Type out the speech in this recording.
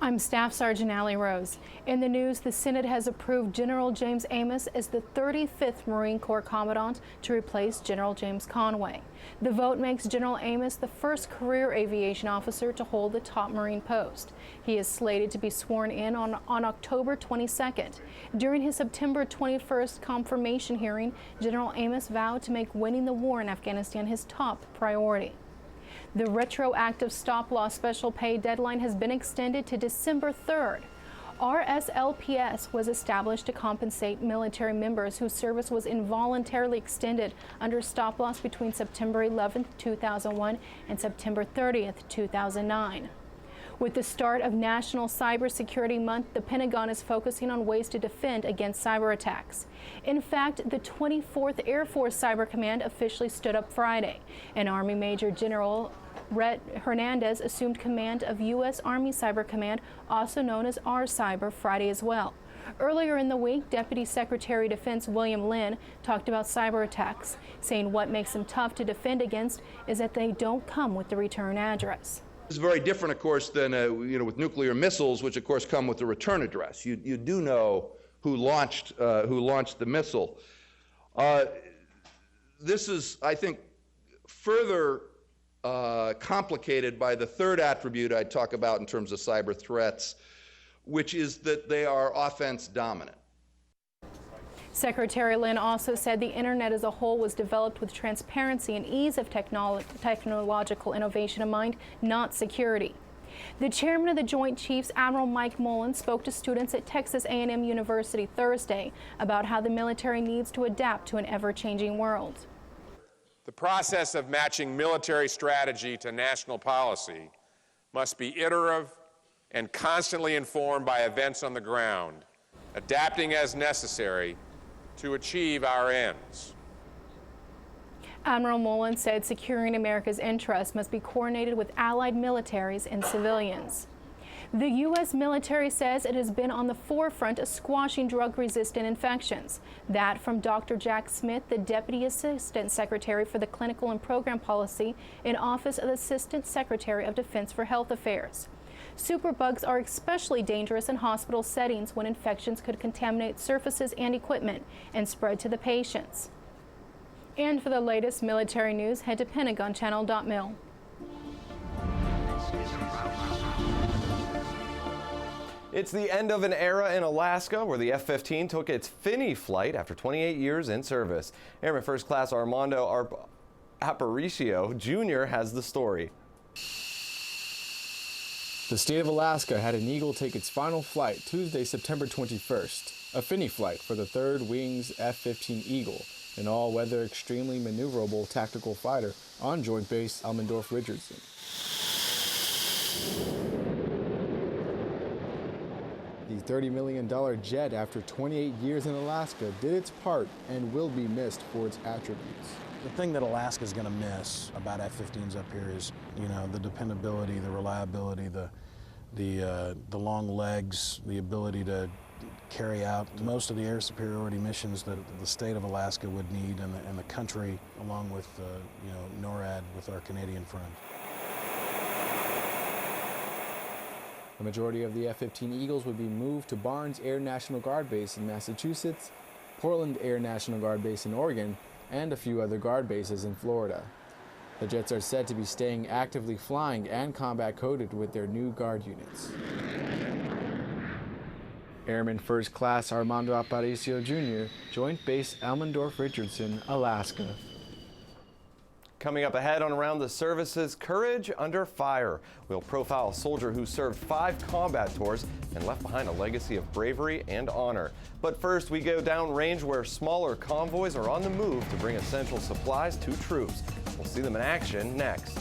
I'm Staff Sergeant Allie Rose. In the news, the Senate has approved General James Amos as the 35th Marine Corps Commandant to replace General James Conway. The vote makes General Amos the first career aviation officer to hold the top Marine post. He is slated to be sworn in on October 22nd. During his September 21st confirmation hearing, General Amos vowed to make winning the war in Afghanistan his top priority. The retroactive stop-loss special pay deadline has been extended to December 3rd. RSLPS was established to compensate military members whose service was involuntarily extended under stop-loss between September 11, 2001 and September 30, 2009. With the start of National Cybersecurity Month, the Pentagon is focusing on ways to defend against cyber attacks. In fact, the 24th Air Force Cyber Command officially stood up Friday, and Army Major General Rhett Hernandez assumed command of U.S. Army Cyber Command, also known as R-Cyber, Friday as well. Earlier in the week, Deputy Secretary of Defense William Lynn talked about cyber attacks, saying what makes them tough to defend against is that they don't come with the return address. It's very different, of course, than with nuclear missiles, which of course come with the return address. You do know who launched the missile. This is, I think, further complicated by the third attribute I talk about in terms of cyber threats, which is that they are offense dominant. Secretary Lynn also said the Internet as a whole was developed with transparency and ease of technological innovation in mind, not security. The chairman of the Joint Chiefs, Admiral Mike Mullen, spoke to students at Texas A&M University Thursday about how the military needs to adapt to an ever-changing world. The process of matching military strategy to national policy must be iterative and constantly informed by events on the ground, adapting as necessary to achieve our ends. Admiral Mullen said securing America's interests must be coordinated with allied militaries and civilians. The U.S. military says it has been on the forefront of squashing drug-resistant infections. That from Dr. Jack Smith, the Deputy Assistant Secretary for the Clinical and Program Policy in Office of the Assistant Secretary of Defense for Health Affairs. Superbugs are especially dangerous in hospital settings when infections could contaminate surfaces and equipment and spread to the patients. And for the latest military news, head to PentagonChannel.mil. It's the end of an era in Alaska where the F-15 took its Finney flight after 28 years in service. Airman First Class Armando Aparicio Jr. has the story. The state of Alaska had an Eagle take its final flight Tuesday, September 21st, a Finney flight for the 3rd Wing's F-15 Eagle, an all-weather, extremely maneuverable tactical fighter on Joint Base Elmendorf-Richardson. The $30 million jet, after 28 years in Alaska, did its part and will be missed for its attributes. The thing that Alaska's going to miss about F-15s up here is, the dependability, the reliability, the long legs, the ability to carry out most of the air superiority missions that the state of Alaska would need, and the country, along with NORAD with our Canadian friends. The majority of the F-15 Eagles would be moved to Barnes Air National Guard Base in Massachusetts, Portland Air National Guard Base in Oregon, and a few other guard bases in Florida. The jets are said to be staying actively flying and combat-coded with their new guard units. Airman First Class Armando Aparicio Jr., Joint Base Elmendorf-Richardson, Alaska. Coming up ahead on Around the Services, courage under fire. We'll profile a soldier who served 5 combat tours and left behind a legacy of bravery and honor. But first, we go downrange where smaller convoys are on the move to bring essential supplies to troops. We'll see them in action next.